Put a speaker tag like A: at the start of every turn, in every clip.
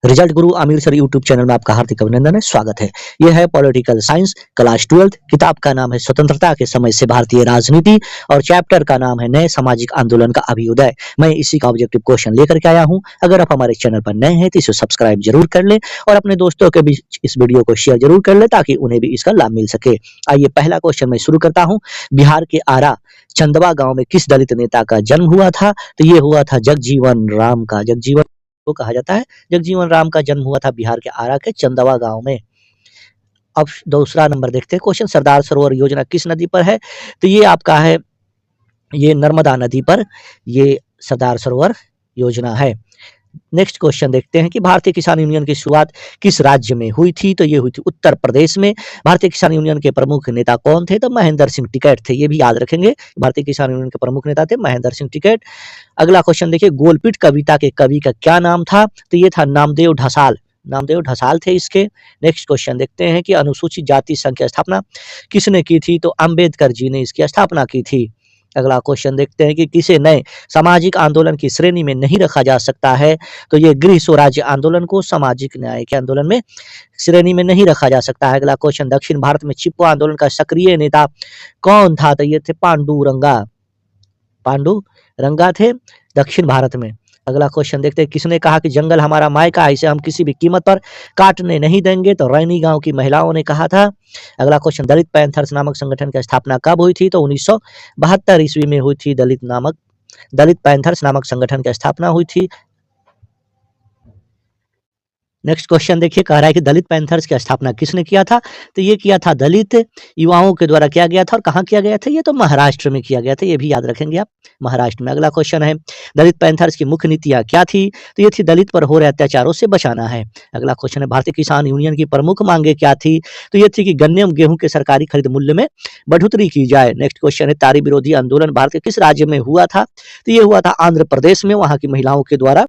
A: Result गुरु Aamir sir YouTube channel में आपका हार्दिक अभिनंदन है, स्वागत है। यह है पॉलिटिकल साइंस क्लास 12। किताब का नाम है स्वतंत्रता के समय से भारतीय राजनीति और चैप्टर का नाम है नए सामाजिक आंदोलन का अभ्युदय। मैं इसी का ऑब्जेक्टिव क्वेश्चन लेकर के आया हूं। अगर आप हमारे चैनल पर नए हैं तो इसे सब्सक्राइब जरूर कर लें और अपने दोस्तों के बीच इस वीडियो को शेयर जरूर कर ले ताकि उन्हें भी इसका लाभ मिल सके। आइए पहला क्वेश्चन मैं शुरू करता हूँ। बिहार के आरा चंदवा गांव में किस दलित नेता का जन्म हुआ था? तो ये हुआ था जगजीवन राम का। जगजीवन को कहा जाता है। जगजीवन राम का जन्म हुआ था बिहार के आरा के चंदवा गांव में। अब दूसरा नंबर देखते हैं क्वेश्चन। सरदार सरोवर योजना किस नदी पर है? तो ये आपका है, ये नर्मदा नदी पर ये सरदार सरोवर योजना है। नेक्स्ट क्वेश्चन देखते हैं कि भारतीय किसान यूनियन की शुरुआत किस राज्य में हुई थी? तो ये हुई थी उत्तर प्रदेश में। भारतीय किसान यूनियन के प्रमुख नेता कौन थे? तो महेंद्र सिंह टिकैत थे। ये भी याद रखेंगे, भारतीय किसान यूनियन के प्रमुख नेता थे महेंद्र सिंह टिकैत। अगला क्वेश्चन देखिए, गोलपीट कविता के कवि का क्या नाम था? तो ये था नामदेव ढसाल। नामदेव ढसाल थे इसके। नेक्स्ट क्वेश्चन देखते हैं कि अनुसूचित जाति संघ की स्थापना किसने की थी? तो अंबेडकर जी ने इसकी स्थापना की थी। अगला क्वेश्चन देखते हैं कि किसे नए सामाजिक आंदोलन की श्रेणी में नहीं रखा जा सकता है? तो ये गृह स्वराज्य आंदोलन को सामाजिक न्याय के आंदोलन में श्रेणी में नहीं रखा जा सकता है। अगला क्वेश्चन, दक्षिण भारत में चिपको आंदोलन का सक्रिय नेता कौन था? तो ये थे पांडुरंगा। पांडुरंगा थे दक्षिण भारत में। अगला क्वेश्चन देखते हैं, किसने कहा कि जंगल हमारा मायका है, इसे हम किसी भी कीमत पर काटने नहीं देंगे? तो रैनी गांव की महिलाओं ने कहा था। अगला क्वेश्चन, दलित पैंथर्स नामक संगठन की स्थापना कब हुई थी? तो 1972 ईस्वी में हुई थी। दलित पैंथर्स नामक संगठन की स्थापना हुई थी। नेक्स्ट क्वेश्चन देखिए, कह रहा है कि दलित पैंथर्स की स्थापना किसने किया था? तो ये किया था दलित युवाओं के द्वारा किया गया था। और कहाँ किया गया था? ये तो महाराष्ट्र में किया गया था। ये भी याद रखेंगे आप, महाराष्ट्र में। अगला क्वेश्चन है, दलित पैंथर्स की मुख्य नीतियां क्या थी? तो ये थी दलित पर हो रहे अत्याचारों से बचाना है। अगला क्वेश्चन है, भारतीय किसान यूनियन की प्रमुख मांगे क्या थी? तो ये थी कि गन्ने एवं गेहूं के सरकारी खरीद मूल्य में बढ़ोतरी की जाए। नेक्स्ट क्वेश्चन है, तारी विरोधी आंदोलन भारत के किस राज्य में हुआ था? तो ये हुआ था आंध्र प्रदेश में। वहां की महिलाओं के द्वारा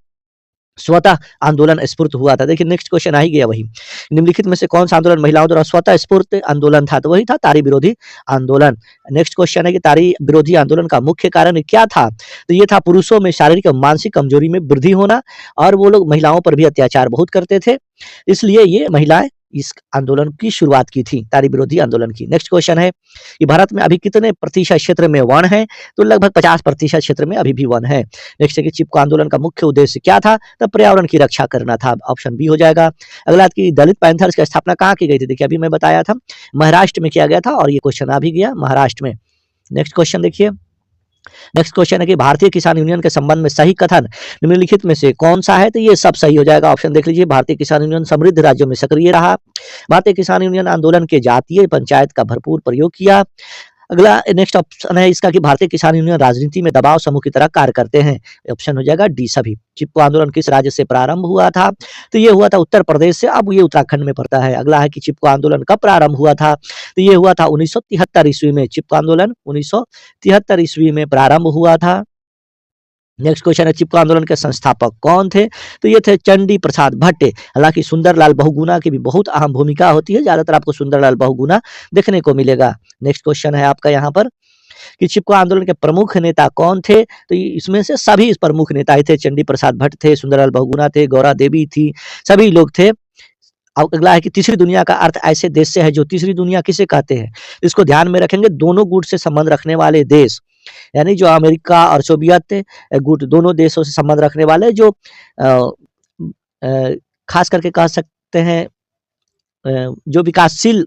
A: स्वतः आंदोलन स्फूर्त हुआ था। देखिए नेक्स्ट क्वेश्चन आ ही गया वही, निम्नलिखित में से कौन सा आंदोलन महिलाओं द्वारा स्वतः स्फूर्त आंदोलन था? तो वही था तारी विरोधी आंदोलन। नेक्स्ट क्वेश्चन है कि तारी विरोधी आंदोलन का मुख्य कारण क्या था? तो ये था पुरुषों में शारीरिक और मानसिक कमजोरी में वृद्धि होना, और वो लोग महिलाओं पर भी अत्याचार बहुत करते थे, इसलिए ये महिलाएं इस आंदोलन की शुरुआत की थी, तारी विरोधी आंदोलन की। नेक्स्ट क्वेश्चन है कि भारत में अभी कितने प्रतिशत क्षेत्र में वन है? तो लगभग 50% क्षेत्र में अभी भी वन है। नेक्स्ट है कि चिपको आंदोलन का मुख्य उद्देश्य क्या था? तो पर्यावरण की रक्षा करना था। ऑप्शन बी हो जाएगा। अगला कि दलित पैंथर्स की स्थापना कहाँ की गई थी? देखिए अभी मैं बताया था, महाराष्ट्र में किया गया था, और ये क्वेश्चन आ भी गया महाराष्ट्र में। नेक्स्ट क्वेश्चन देखिए, नेक्स्ट क्वेश्चन है कि भारतीय किसान यूनियन के संबंध में सही कथन निम्नलिखित में से कौन सा है? तो ये सब सही हो जाएगा। ऑप्शन देख लीजिए, भारतीय किसान यूनियन समृद्ध राज्यों में सक्रिय रहा, भारतीय किसान यूनियन आंदोलन के जातीय पंचायत का भरपूर प्रयोग किया। अगला नेक्स्ट ऑप्शन है इसका कि भारतीय किसान यूनियन राजनीति में दबाव समूह की तरह कार्य करते हैं। ऑप्शन हो जाएगा डी सभी। चिपको आंदोलन किस राज्य से प्रारंभ हुआ था? तो ये हुआ था उत्तर प्रदेश से। अब ये उत्तराखंड में पड़ता है। अगला है कि चिपको आंदोलन कब प्रारंभ हुआ था? तो ये हुआ था 1973 ईस्वी में। चिपको आंदोलन 1973 ईस्वी में प्रारंभ हुआ था। नेक्स्ट क्वेश्चन है, चिपको आंदोलन के संस्थापक कौन थे? तो ये थे चंडी प्रसाद भट्ट। हालांकि सुंदरलाल बहुगुणा की भी बहुत अहम भूमिका होती है, ज्यादातर आपको सुंदरलाल बहुगुणा देखने को मिलेगा। नेक्स्ट क्वेश्चन है आपका यहाँ पर कि चिपको आंदोलन के प्रमुख नेता कौन थे? तो इसमें से सभी इस प्रमुख नेता थे। चंडी प्रसाद भट्ट थे, सुंदरलाल बहुगुणा थे, गौरा देवी थी, सभी लोग थे। अब अगला है कि तीसरी दुनिया का अर्थ ऐसे देश से है जो तीसरी दुनिया किसे कहते हैं? इसको ध्यान में रखेंगे, दोनों गुट से संबंध रखने वाले देश, यानी जो अमेरिका और सोवियत गुट दोनों देशों से संबंध रखने वाले, जो खास करके कह सकते हैं जो विकासशील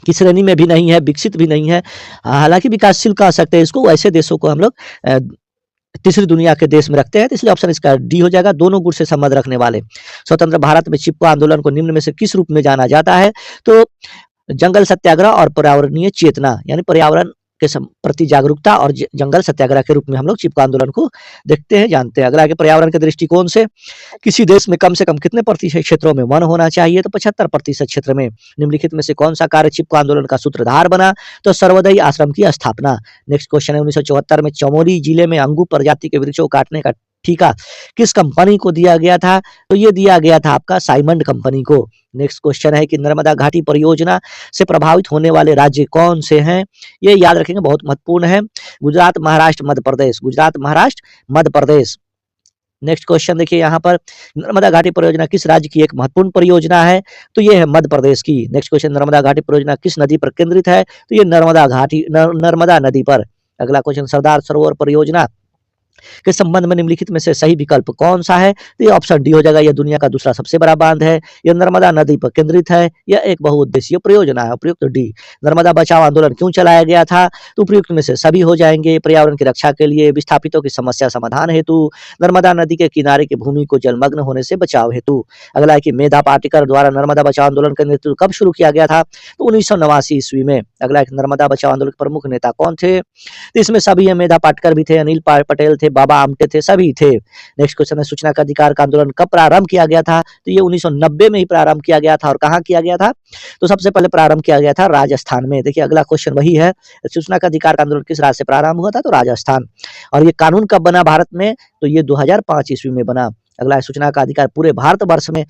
A: की श्रेणी में भी नहीं है, विकसित भी नहीं है, हालांकि विकासशील कह सकते हैं इसको, ऐसे देशों को हम लोग तीसरी दुनिया के देश में रखते हैं। तो इसलिए ऑप्शन इसका डी हो जाएगा, दोनों गुट से संबंध रखने वाले। स्वतंत्र भारत में चिपको आंदोलन को निम्न में से किस रूप में जाना जाता है? तो जंगल सत्याग्रह और पर्यावरणीय चेतना, यानी पर्यावरण के प्रति जागरूकता और जंगल सत्याग्रह के रूप में हम लोग चिपको आंदोलन को देखते हैं, जानते हैं। अगला कि पर्यावरण के दृष्टिकोण से किसी देश में कम से कम कितने प्रतिशत क्षेत्रों में वन होना चाहिए? तो 75% क्षेत्र में। निम्नलिखित में से कौन सा कार्य चिपको आंदोलन का सूत्रधार बना? तो सर्वोदय आश्रम की स्थापना। नेक्स्ट क्वेश्चन है, 1974 में चमोली जिले में अंगू प्रजाति के वृक्षों को काटने का ठेका किस कंपनी को दिया गया था? तो ये दिया गया था आपका साइमंड कंपनी को। नेक्स्ट क्वेश्चन है कि नर्मदा घाटी परियोजना से प्रभावित होने वाले राज्य कौन से हैं? ये याद रखेंगे, बहुत महत्वपूर्ण है। गुजरात, महाराष्ट्र, मध्य प्रदेश। गुजरात, महाराष्ट्र, मध्य प्रदेश। नेक्स्ट क्वेश्चन देखिए यहाँ पर, नर्मदा घाटी परियोजना किस राज्य की एक महत्वपूर्ण परियोजना है? तो ये है मध्य प्रदेश की। नेक्स्ट क्वेश्चन, नर्मदा घाटी परियोजना किस नदी पर केंद्रित है? तो ये नर्मदा नदी पर। अगला क्वेश्चन, सरदार सरोवर परियोजना के संबंध में निम्नलिखित में से सही विकल्प कौन सा है? तो ये ऑप्शन डी हो जाएगा, यह दुनिया का दूसरा सबसे बड़ा बांध है, यह नर्मदा नदी पर केंद्रित है, यह एक बहुउद्देशीय परियोजना है। उपयुक्त डी। नर्मदा बचाओ आंदोलन क्यों चलाया गया था? तो उपयुक्त में से सभी हो जाएंगे। पर्यावरण की रक्षा के लिए, विस्थापितों की समस्या समाधान हेतु, नर्मदा नदी के किनारे की भूमि को जलमग्न होने से बचाव हेतु। अगला है कि मेधा पाटिकर द्वारा नर्मदा बचाओ आंदोलन का नेतृत्व कब शुरू किया गया था? तो 1989 ईस्वी में। अगला है कि नर्मदा बचाओ आंदोलन के प्रमुख नेता कौन थे? तो इसमें सभी है, मेधा पाटकर भी थे, अनिल पटेल थे, बाबा आमटे थे, सभी थे। नेक्स्ट क्वेश्चन है, सूचना का अधिकार का आंदोलन कब प्रारंभ किया गया था? तो ये 1990 में ही प्रारंभ किया गया था। और कहाँ किया गया था? तो सबसे पहले प्रारंभ किया गया था राजस्थान में। देखिए अगला क्वेश्चन वही है, सूचना का अधिकार का आंदोलन किस राज्य से प्रारंभ हुआ था? तो राजस्थान। और ये कानून कब बना भारत में? तो ये 2005 ईस्वी में बना। अगला है, सूचना का अधिकार पूरे भारतवर्ष में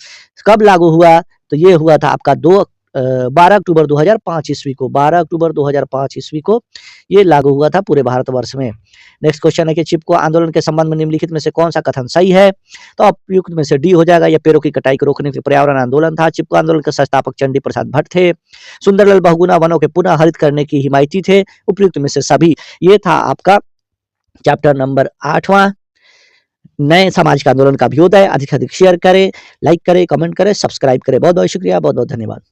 A: कब लागू हुआ? तो ये हुआ था आपका 12 अक्टूबर 2005 ईस्वी को। 12 अक्टूबर 2005 ईस्वी को ये लागू हुआ था पूरे भारतवर्ष में। नेक्स्ट क्वेश्चन है कि चिपको आंदोलन के संबंध में निम्नलिखित में से कौन सा कथन सही है? तो उपयुक्त में से डी हो जाएगा, यह पेड़ों की कटाई को रोकने के लिए पर्यावरण आंदोलन था। चिपको आंदोलन के संस्थापक चंडी प्रसाद भट्ट थे। सुंदरलाल बहुगुणा वनों के पुनः हरित करने की हिमायती थे। उपयुक्त में से सभी। ये था आपका चैप्टर नंबर 8वां, नए सामाजिक आंदोलन का अभ्युदय। अधिक से अधिक शेयर करें, लाइक करें, कमेंट करें, सब्सक्राइब करें। बहुत बहुत शुक्रिया, बहुत बहुत धन्यवाद।